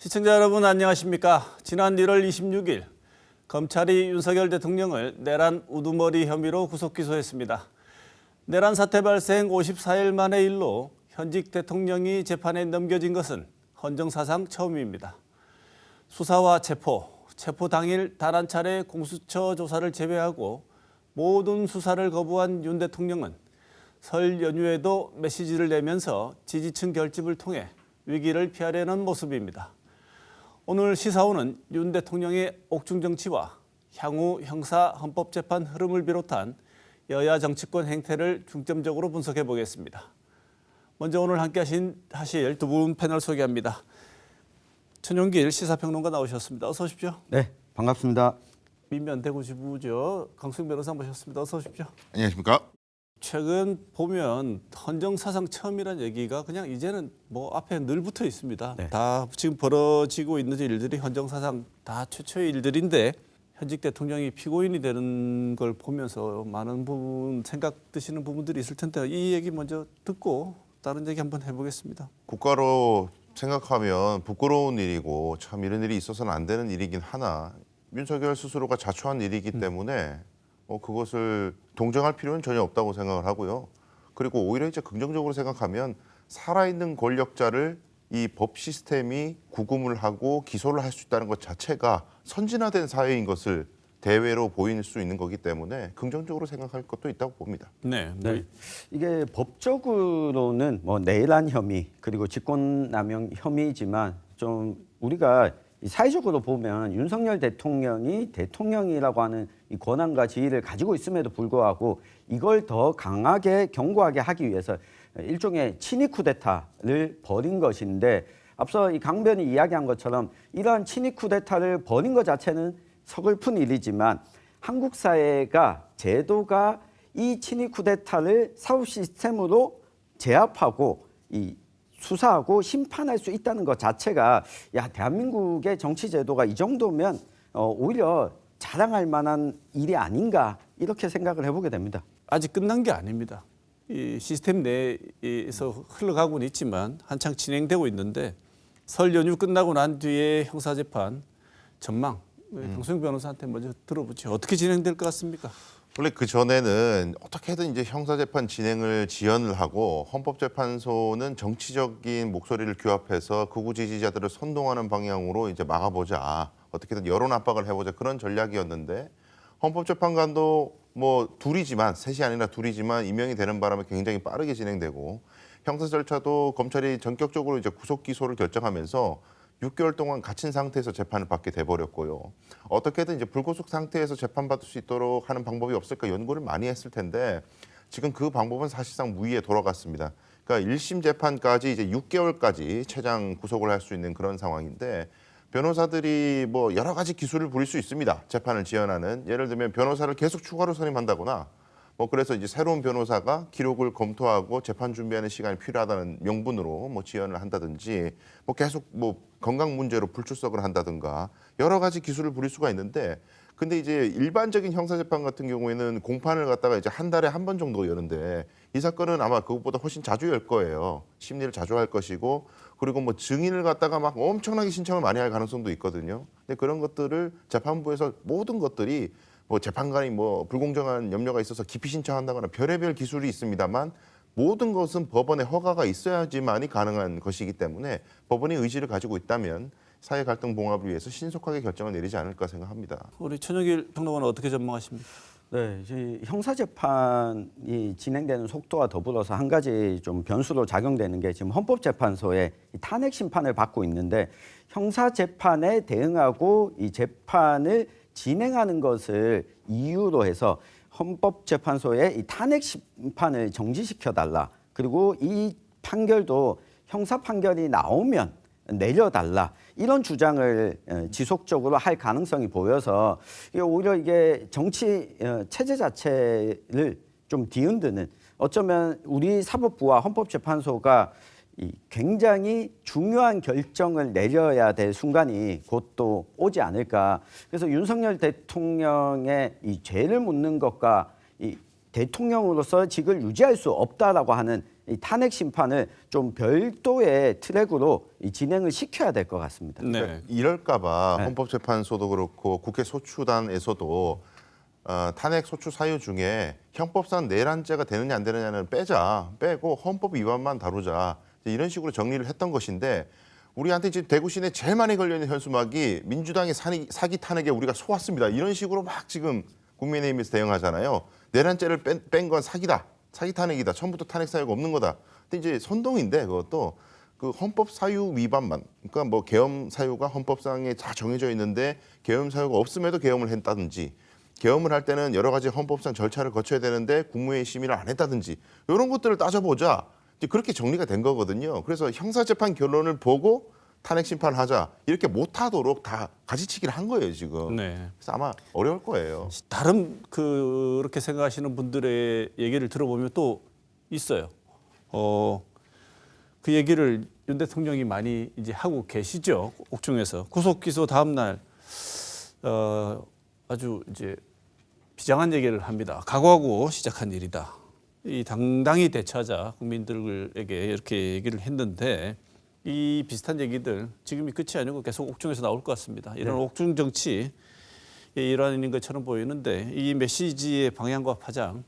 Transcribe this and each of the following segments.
시청자 여러분 안녕하십니까? 지난 1월 26일 검찰이 윤석열 대통령을 내란 우두머리 혐의로 구속 기소했습니다. 내란 사태 발생 54일 만의 일로 현직 대통령이 재판에 넘겨진 것은 헌정사상 처음입니다. 수사와 체포 당일 단 한 차례 공수처 조사를 제외하고 모든 수사를 거부한 윤 대통령은 설 연휴에도 메시지를 내면서 지지층 결집을 통해 위기를 피하려는 모습입니다. 오늘 시사호는 윤 대통령의 옥중 정치와 향후 형사 헌법재판 흐름을 비롯한 여야 정치권 행태를 중점적으로 분석해 보겠습니다. 먼저 오늘 함께 하실 두 분 패널 소개합니다. 천용길 시사평론가 나오셨습니다. 어서 오십시오. 네, 반갑습니다. 민변 대구지부죠. 강수영 변호사 모셨습니다. 어서 오십시오. 안녕하십니까? 최근 보면 헌정사상 처음이라는 얘기가 그냥 이제는 뭐 앞에 늘 붙어 있습니다. 네. 다 지금 벌어지고 있는 일들이 헌정사상 다 최초의 일들인데 현직 대통령이 피고인이 되는 걸 보면서 많은 부분 생각 드시는 부분들이 있을 텐데 이 얘기 먼저 듣고 다른 얘기 한번 해보겠습니다. 국가로 생각하면 부끄러운 일이고 참 이런 일이 있어서는 안 되는 일이긴 하나 윤석열 스스로가 자초한 일이기 때문에 그것을 동정할 필요는 전혀 없다고 생각을 하고요. 그리고 오히려 이제 긍정적으로 생각하면 살아있는 권력자를 이 법 시스템이 구금을 하고 기소를 할 수 있다는 것 자체가 선진화된 사회인 것을 대외로 보일 수 있는 거기 때문에 긍정적으로 생각할 것도 있다고 봅니다. 네. 네, 이게 법적으로는 뭐 내란 혐의 그리고 직권남용 혐의지만 좀 우리가 사회적으로 보면 윤석열 대통령이 대통령이라고 하는 이 권한과 지위를 가지고 있음에도 불구하고 이걸 더 강하게 견고하게 하기 위해서 일종의 친위 쿠데타를 벌인 것인데 앞서 이 강변이 이야기한 것처럼 이러한 친위 쿠데타를 벌인 것 자체는 서글픈 일이지만 한국 사회가 제도가 이 친위 쿠데타를 사법 시스템으로 제압하고 이 수사하고 심판할 수 있다는 것 자체가 대한민국의 정치 제도가 이 정도면 오히려 자랑할 만한 일이 아닌가 이렇게 생각을 해보게 됩니다. 아직 끝난 게 아닙니다. 이 시스템 내에서 흘러가고는 있지만 한창 진행되고 있는데 설 연휴 끝나고 난 뒤에 형사재판 전망 강수영 변호사한테 먼저 들어보죠. 어떻게 진행될 것 같습니까? 원래 그 전에는 어떻게든 이제 형사재판 진행을 지연을 하고 헌법재판소는 정치적인 목소리를 규합해서 극우 지지자들을 선동하는 방향으로 이제 막아보자. 어떻게든 여론 압박을 해보자. 그런 전략이었는데 헌법재판관도 뭐 셋이 아니라 둘이지만 임명이 되는 바람에 굉장히 빠르게 진행되고 형사 절차도 검찰이 전격적으로 이제 구속 기소를 결정하면서 6개월 동안 갇힌 상태에서 재판을 받게 돼버렸고요. 어떻게든 이제 불구속 상태에서 재판받을 수 있도록 하는 방법이 없을까 연구를 많이 했을 텐데 지금 그 방법은 사실상 무의에 돌아갔습니다. 그러니까 1심 재판까지 이제 6개월까지 최장 구속을 할 수 있는 그런 상황인데 변호사들이 뭐 여러 가지 기술을 부릴 수 있습니다. 재판을 지연하는. 예를 들면 변호사를 계속 추가로 선임한다거나 그래서 이제 새로운 변호사가 기록을 검토하고 재판 준비하는 시간이 필요하다는 명분으로 지연을 한다든지 계속 건강 문제로 불출석을 한다든가 여러 가지 기술을 부릴 수가 있는데 근데 이제 일반적인 형사재판 같은 경우에는 공판을 갖다가 이제 한 달에 한 번 정도 여는데 이 사건은 아마 그것보다 훨씬 자주 열 거예요. 심리를 자주 할 것이고 그리고 증인을 갖다가 막 엄청나게 신청을 많이 할 가능성도 있거든요. 근데 그런 것들을 재판부에서 모든 것들이 재판관이 불공정한 염려가 있어서 기피 신청한다거나 별의별 기술이 있습니다만 모든 것은 법원의 허가가 있어야지만이 가능한 것이기 때문에 법원이 의지를 가지고 있다면 사회 갈등 봉합을 위해서 신속하게 결정을 내리지 않을까 생각합니다. 우리 천영길 평론가는 어떻게 전망하십니까? 네, 형사 재판이 진행되는 속도와 더불어서 한 가지 좀 변수로 작용되는 게 지금 헌법재판소에 탄핵 심판을 받고 있는데 형사 재판에 대응하고 이 재판을 진행하는 것을 이유로 해서 헌법재판소에 이 탄핵 심판을 정지시켜달라. 그리고 이 판결도 형사 판결이 나오면 내려달라. 이런 주장을 지속적으로 할 가능성이 보여서 오히려 이게 정치 체제 자체를 좀 뒤흔드는 어쩌면 우리 사법부와 헌법재판소가 굉장히 중요한 결정을 내려야 될 순간이 곧 또 오지 않을까. 그래서 윤석열 대통령의 이 죄를 묻는 것과 이 대통령으로서 직을 유지할 수 없다라고 하는 이 탄핵 심판을 좀 별도의 트랙으로 이 진행을 시켜야 될 것 같습니다. 네. 이럴까봐 네. 헌법재판소도 그렇고 국회 소추단에서도 탄핵 소추 사유 중에 형법상 내란죄가 되느냐 안 되느냐는 빼고 헌법 위반만 다루자 이런 식으로 정리를 했던 것인데 우리한테 지금 대구 시내 제일 많이 걸려 있는 현수막이 민주당의 사기 탄핵에 우리가 속았습니다. 이런 식으로 막 지금 국민의힘에서 대응하잖아요. 내란죄를 뺀 건 사기다. 사기 탄핵이다. 처음부터 탄핵 사유가 없는 거다. 근데 이제 선동인데 그것도 그 헌법 사유 위반만, 그러니까 뭐 계엄 사유가 헌법상에 다 정해져 있는데 계엄 사유가 없음에도 계엄을 했다든지, 계엄을 할 때는 여러 가지 헌법상 절차를 거쳐야 되는데 국무회의 심의를 안 했다든지 이런 것들을 따져보자. 이제 그렇게 정리가 된 거거든요. 그래서 형사재판 결론을 보고 탄핵 심판하자 이렇게 못하도록 다 가지치기를 한 거예요 지금. 네. 그래서 아마 어려울 거예요. 다른 그렇게 생각하시는 분들의 얘기를 들어보면 또 있어요. 그 얘기를 윤 대통령이 많이 이제 하고 계시죠. 옥중에서 구속 기소 다음 날 아주 이제 비장한 얘기를 합니다. 각오하고 시작한 일이다. 이 당당히 대처하자 국민들에게 이렇게 얘기를 했는데 이 비슷한 얘기들 지금이 끝이 아니고 계속 옥중에서 나올 것 같습니다. 이런 옥중 정치 일환인 것처럼 보이는데 이 메시지의 방향과 파장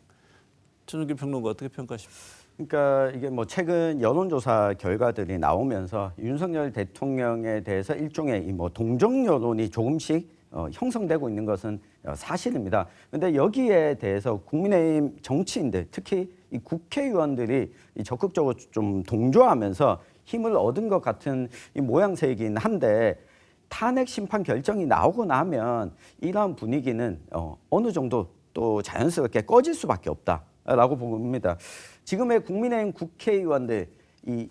전은길 평론가 어떻게 평가하십니까? 그러니까 이게 뭐 최근 여론조사 결과들이 나오면서 윤석열 대통령에 대해서 일종의 이 뭐 동정 여론이 조금씩 형성되고 있는 것은 사실입니다. 그런데 여기에 대해서 국민의힘 정치인들, 특히 이 국회의원들이 적극적으로 좀 동조하면서 힘을 얻은 것 같은 이 모양새이긴 한데 탄핵 심판 결정이 나오고 나면 이러한 분위기는 어느 정도 또 자연스럽게 꺼질 수밖에 없다라고 봅니다. 지금의 국민의힘 국회의원들 이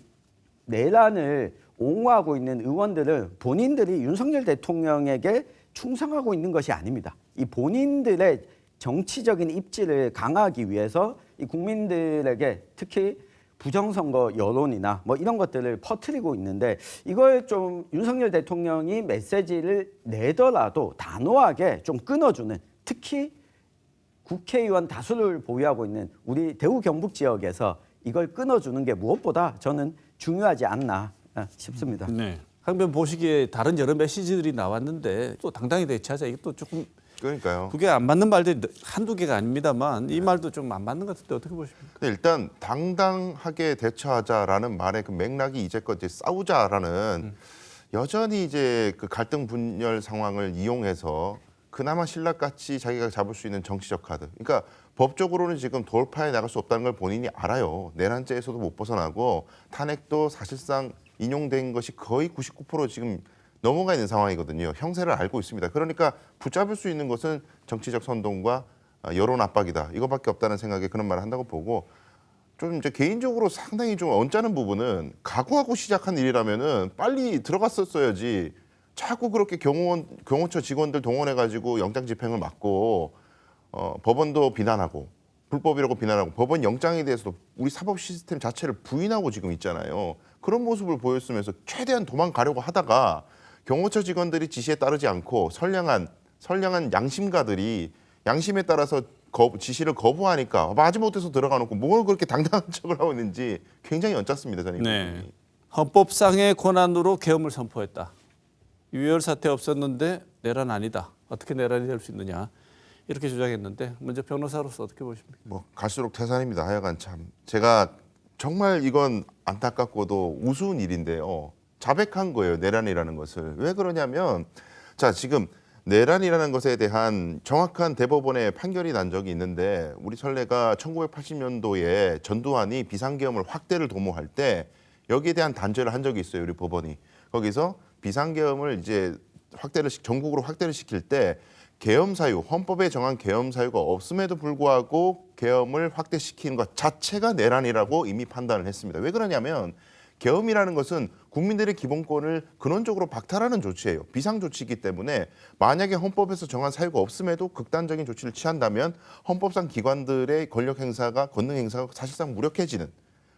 내란을 옹호하고 있는 의원들은 본인들이 윤석열 대통령에게 충성하고 있는 것이 아닙니다. 이 본인들의 정치적인 입지를 강화하기 위해서 이 국민들에게 특히 부정선거 여론이나 뭐 이런 것들을 퍼뜨리고 있는데 이걸 좀 윤석열 대통령이 메시지를 내더라도 단호하게 좀 끊어주는 특히 국회의원 다수를 보유하고 있는 우리 대구 경북 지역에서 이걸 끊어주는 게 무엇보다 저는 중요하지 않나 싶습니다. 네. 항변 보시기에 다른 여러 메시지들이 나왔는데 또 당당히 대처하자 이게 또 조금 그러니까요. 그게 안 맞는 말들이 한두 개가 아닙니다만 이 말도 좀 안 맞는 것 같은데 어떻게 보십니까? 근데 일단 당당하게 대처하자라는 말의 그 맥락이 이제껏 이제 싸우자라는 여전히 이제 그 갈등 분열 상황을 이용해서 그나마 신락같이 자기가 잡을 수 있는 정치적 카드. 그러니까 법적으로는 지금 돌파해 나갈 수 없다는 걸 본인이 알아요. 내란죄에서도 못 벗어나고 탄핵도 사실상 인용된 것이 거의 99% 지금 넘어가 있는 상황이거든요. 형세를 알고 있습니다. 그러니까 붙잡을 수 있는 것은 정치적 선동과 여론 압박이다. 이거밖에 없다는 생각에 그런 말을 한다고 보고 좀 이제 개인적으로 상당히 좀 언짢은 부분은 각오하고 시작한 일이라면은 빨리 들어갔었어야지. 자꾸 그렇게 경호처 직원들 동원해가지고 영장 집행을 막고 법원도 비난하고 불법이라고 비난하고 법원 영장에 대해서도 우리 사법 시스템 자체를 부인하고 지금 있잖아요. 그런 모습을 보였으면서 최대한 도망가려고 하다가 경호처 직원들이 지시에 따르지 않고 선량한 양심가들이 양심에 따라서 지시를 거부하니까 마지못해서 들어가 놓고 뭘 그렇게 당당한 척을 하고 있는지 굉장히 언짢습니다. 저는. 네. 헌법상의 권한으로 계엄을 선포했다. 유혈 사태 없었는데 내란 아니다. 어떻게 내란이 될 수 있느냐. 이렇게 주장했는데 먼저 변호사로서 어떻게 보십니까? 뭐 갈수록 태산입니다. 하여간 참 제가 정말 이건 안타깝고도 우스운 일인데요. 자백한 거예요. 내란이라는 것을. 왜 그러냐면 자 지금 내란이라는 것에 대한 정확한 대법원의 판결이 난 적이 있는데 우리 선례가 1980년도에 전두환이 비상계엄을 확대를 도모할 때 여기에 대한 단죄를 한 적이 있어요. 우리 법원이. 거기서 비상계엄을 이제 전국으로 확대를 시킬 때 계엄 사유, 헌법에 정한 계엄 사유가 없음에도 불구하고 계엄을 확대시키는 것 자체가 내란이라고 이미 판단을 했습니다. 왜 그러냐면 계엄이라는 것은 국민들의 기본권을 근원적으로 박탈하는 조치예요. 비상조치이기 때문에 만약에 헌법에서 정한 사유가 없음에도 극단적인 조치를 취한다면 헌법상 기관들의 권력 행사가 권능 행사가 사실상 무력해지는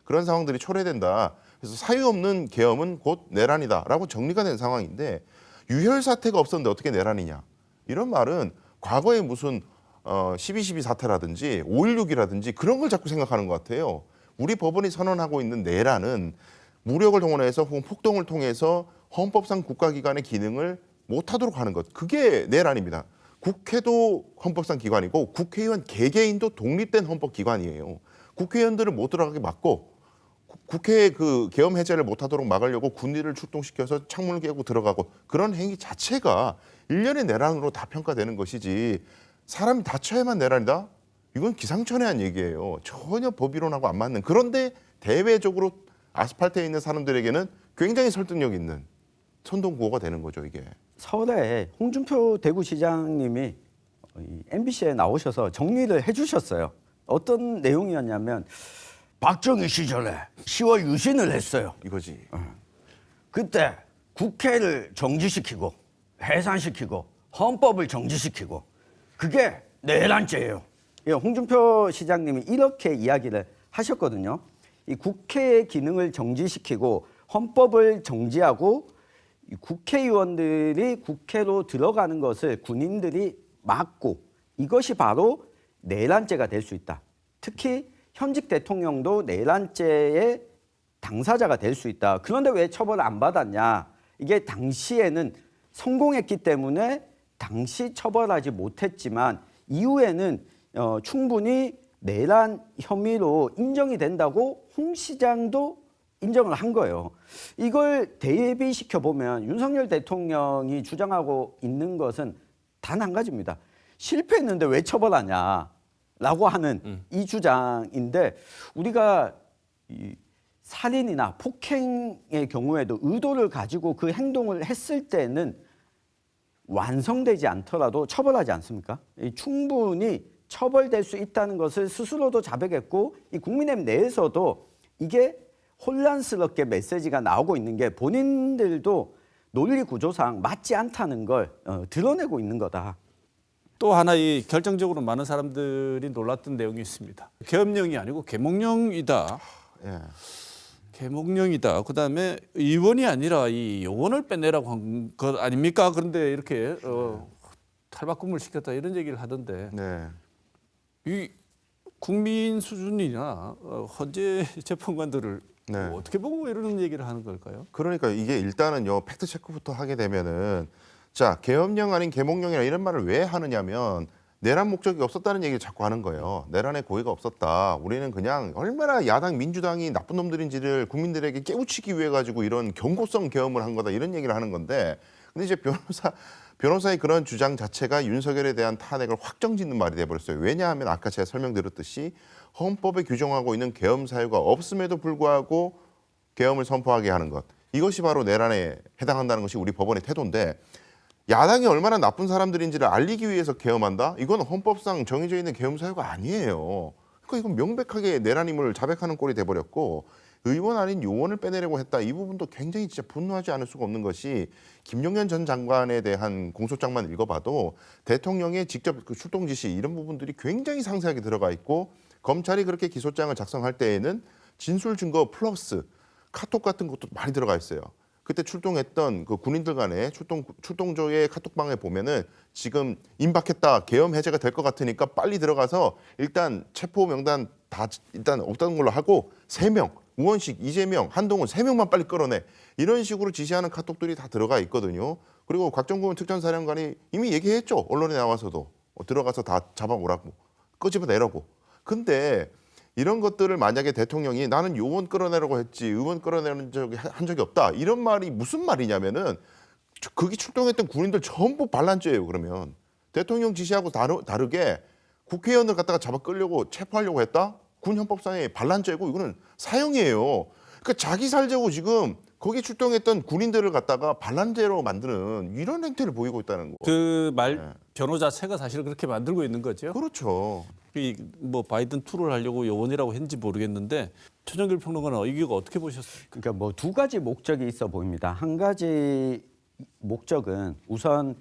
그런 상황들이 초래된다. 그래서 사유 없는 계엄은 곧 내란이다라고 정리가 된 상황인데 유혈 사태가 없었는데 어떻게 내란이냐. 이런 말은 과거에 무슨 12.12 사태라든지 5.16이라든지 그런 걸 자꾸 생각하는 것 같아요. 우리 법원이 선언하고 있는 내란은 무력을 동원해서 혹은 폭동을 통해서 헌법상 국가기관의 기능을 못하도록 하는 것. 그게 내란입니다. 국회도 헌법상 기관이고 국회의원 개개인도 독립된 헌법기관이에요. 국회의원들을 못 들어가게 막고 국회 그 계엄 해제를 못하도록 막으려고 군의를 출동시켜서 창문을 깨고 들어가고 그런 행위 자체가 일련의 내란으로 다 평가되는 것이지 사람이 다쳐야만 내란이다? 이건 기상천외한 얘기예요. 전혀 법이론하고 안 맞는. 그런데 대외적으로 아스팔트에 있는 사람들에게는 굉장히 설득력 있는 선동구호가 되는 거죠, 이게. 서울에 홍준표 대구시장님이 MBC에 나오셔서 정리를 해주셨어요. 어떤 내용이었냐면 박정희 시절에 10월 유신을 했어요. 이거지. 그때 국회를 정지시키고 해산시키고 헌법을 정지시키고 그게 내란죄예요. 홍준표 시장님이 이렇게 이야기를 하셨거든요. 이 국회의 기능을 정지시키고 헌법을 정지하고 이 국회의원들이 국회로 들어가는 것을 군인들이 막고 이것이 바로 내란죄가 될 수 있다. 특히 현직 대통령도 내란죄의 당사자가 될 수 있다. 그런데 왜 처벌을 안 받았냐? 이게 당시에는 성공했기 때문에 당시 처벌하지 못했지만 이후에는 충분히 내란 혐의로 인정이 된다고 홍 시장도 인정을 한 거예요. 이걸 대비시켜 보면 윤석열 대통령이 주장하고 있는 것은 단 한 가지입니다. 실패했는데 왜 처벌하냐라고 하는 이 주장인데 우리가 이 살인이나 폭행의 경우에도 의도를 가지고 그 행동을 했을 때는 완성되지 않더라도 처벌하지 않습니까? 충분히 처벌될 수 있다는 것을 스스로도 자백했고 이 국민의힘 내에서도 이게 혼란스럽게 메시지가 나오고 있는 게 본인들도 논리 구조상 맞지 않다는 걸 드러내고 있는 거다. 또 하나 이 결정적으로 많은 사람들이 놀랐던 내용이 있습니다. 계엄령이 아니고 계몽령이다. 예. 계몽령이다. 그다음에 의원이 아니라 이 요원을 빼내라고 한 것 아닙니까? 그런데 이렇게 탈바꿈을 시켰다 이런 얘기를 하던데 네. 이 국민 수준이나 헌재 재판관들을 네. 어떻게 보고 이런 얘기를 하는 걸까요? 그러니까 이게 일단은요 팩트 체크부터 하게 되면은 자 계엄령 아닌 계몽령이라 이런 말을 왜 하느냐면 내란 목적이 없었다는 얘기를 자꾸 하는 거예요. 내란의 고의가 없었다. 우리는 그냥 얼마나 야당 민주당이 나쁜 놈들인지를 국민들에게 깨우치기 위해 가지고 이런 경고성 계엄을 한 거다 이런 얘기를 하는 건데 근데 이제 변호사의 그런 주장 자체가 윤석열에 대한 탄핵을 확정짓는 말이 돼버렸어요. 왜냐하면 아까 제가 설명드렸듯이 헌법에 규정하고 있는 계엄 사유가 없음에도 불구하고 계엄을 선포하게 하는 것. 이것이 바로 내란에 해당한다는 것이 우리 법원의 태도인데 야당이 얼마나 나쁜 사람들인지를 알리기 위해서 계엄한다? 이건 헌법상 정해져 있는 계엄 사유가 아니에요. 그러니까 이건 명백하게 내란임을 자백하는 꼴이 돼버렸고 의원 아닌 요원을 빼내려고 했다. 이 부분도 굉장히 진짜 분노하지 않을 수가 없는 것이 김용현 전 장관에 대한 공소장만 읽어봐도 대통령의 직접 그 출동 지시 이런 부분들이 굉장히 상세하게 들어가 있고 검찰이 그렇게 기소장을 작성할 때에는 진술 증거 플러스 카톡 같은 것도 많이 들어가 있어요. 그때 출동했던 그 군인들 간의 출동조의 카톡방에 보면은 지금 임박했다, 계엄 해제가 될 것 같으니까 빨리 들어가서 일단 체포 명단 다 일단 없다는 걸로 하고 3명, 우원식, 이재명, 한동훈 3명만 빨리 끌어내. 이런 식으로 지시하는 카톡들이 다 들어가 있거든요. 그리고 곽정군 특전사령관이 이미 얘기했죠. 언론에 나와서도 들어가서 다 잡아오라고, 끄집어내라고. 근데 이런 것들을 만약에 대통령이 나는 요원 끌어내라고 했지 의원 끌어내는 적이 한 적이 없다. 이런 말이 무슨 말이냐면은 거기 출동했던 군인들 전부 반란죄예요. 그러면 대통령 지시하고 다르게 국회의원을 갖다가 잡아 끌려고 체포하려고 했다? 군 헌법상의 반란죄고 이거는 사형이에요. 그러니까 자기 살자고 지금 거기 출동했던 군인들을 갖다가 반란죄로 만드는 이런 행태를 보이고 있다는 거. 그 변호 자체가 사실 그렇게 만들고 있는 거죠. 그렇죠. 뭐 바이든 투를 하려고 요원이라고 했는지 모르겠는데 최정길 평론가는 이거 어떻게 보셨습니까? 그러니까 뭐 두 가지 목적이 있어 보입니다. 한 가지 목적은 우선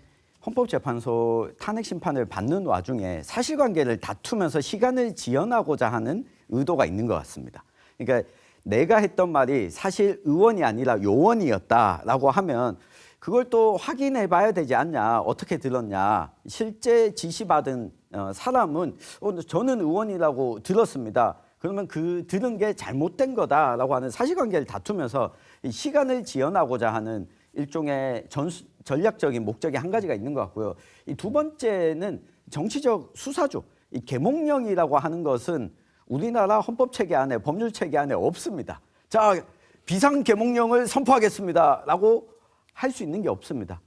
헌법재판소 탄핵 심판을 받는 와중에 사실관계를 다투면서 시간을 지연하고자 하는 의도가 있는 것 같습니다. 그러니까 내가 했던 말이 사실 의원이 아니라 요원이었다라고 하면 그걸 또 확인해 봐야 되지 않냐, 어떻게 들었냐. 실제 지시받은 사람은 저는 의원이라고 들었습니다. 그러면 그 들은 게 잘못된 거다라고 하는 사실관계를 다투면서 이 시간을 지연하고자 하는 일종의 전략적인 목적이 한 가지가 있는 것 같고요. 이 두 번째는 정치적 수사죠. 이 계몽령이라고 하는 것은 우리나라 헌법 체계 안에 법률 체계 안에 없습니다. 자, 비상 계몽령을 선포하겠습니다라고 할 수 있는 게 없습니다.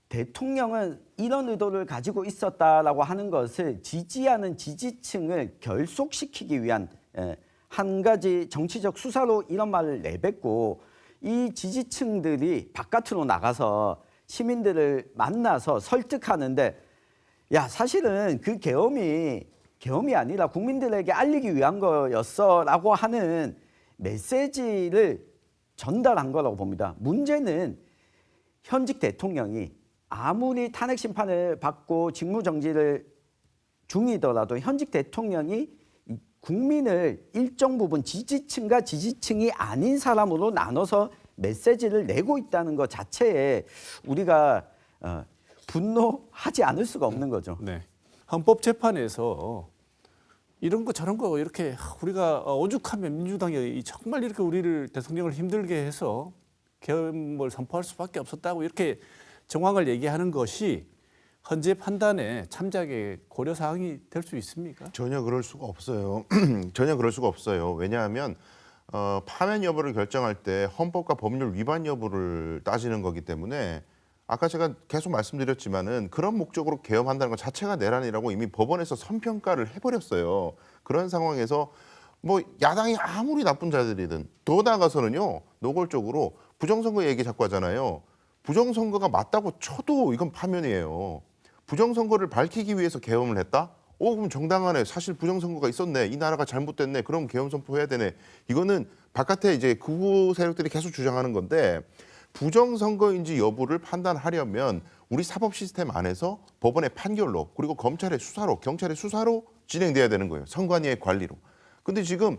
대통령은 이런 의도를 가지고 있었다라고 하는 것을 지지하는 지지층을 결속시키기 위한 한 가지 정치적 수사로 이런 말을 내뱉고 이 지지층들이 바깥으로 나가서 시민들을 만나서 설득하는데 야 사실은 그 계엄이 아니라 국민들에게 알리기 위한 거였어라고 하는 메시지를 전달한 거라고 봅니다. 문제는 현직 대통령이 아무리 탄핵 심판을 받고 직무정지를 중이더라도 현직 대통령이 국민을 일정 부분 지지층과 지지층이 아닌 사람으로 나눠서 메시지를 내고 있다는 것 자체에 우리가 분노하지 않을 수가 없는 거죠. 네. 헌법재판에서 이런 거 저런 거 이렇게 우리가 오죽하면 민주당이 정말 이렇게 우리를 대통령을 힘들게 해서 계엄을 선포할 수밖에 없었다고 이렇게 정황을 얘기하는 것이 헌재 판단에 참작의 고려 사항이 될 수 있습니까? 전혀 그럴 수가 없어요. 전혀 그럴 수가 없어요. 왜냐하면 파면 여부를 결정할 때 헌법과 법률 위반 여부를 따지는 거기 때문에 아까 제가 계속 말씀드렸지만은 그런 목적으로 계엄한다는 것 자체가 내란이라고 이미 법원에서 선평가를 해버렸어요. 그런 상황에서 뭐 야당이 아무리 나쁜 자들이든 더 나아가서는요 노골적으로 부정선거 얘기 자꾸 하잖아요. 부정선거가 맞다고 쳐도 이건 파면이에요. 부정선거를 밝히기 위해서 계엄을 했다? 그럼 정당하네. 사실 부정선거가 있었네. 이 나라가 잘못됐네. 그럼 계엄 선포해야 되네. 이거는 바깥에 이제 극우 세력들이 계속 주장하는 건데 부정선거인지 여부를 판단하려면 우리 사법 시스템 안에서 법원의 판결로 그리고 검찰의 수사로 경찰의 수사로 진행돼야 되는 거예요. 선관위의 관리로. 근데 지금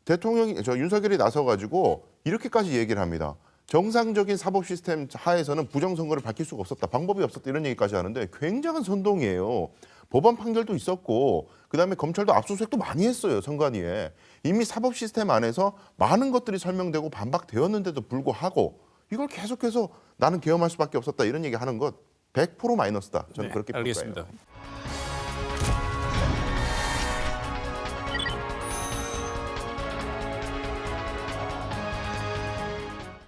대통령이 윤석열이 나서가지고 이렇게까지 얘기를 합니다. 정상적인 사법 시스템 하에서는 부정선거를 밝힐 수가 없었다. 방법이 없었다. 이런 얘기까지 하는데 굉장한 선동이에요. 법원 판결도 있었고 그다음에 검찰도 압수수색도 많이 했어요. 선관위에. 이미 사법 시스템 안에서 많은 것들이 설명되고 반박되었는데도 불구하고 이걸 계속해서 나는 계엄할 수밖에 없었다. 이런 얘기하는 것 100% 마이너스다. 저는 네, 그렇게 평가해요. 알겠습니다.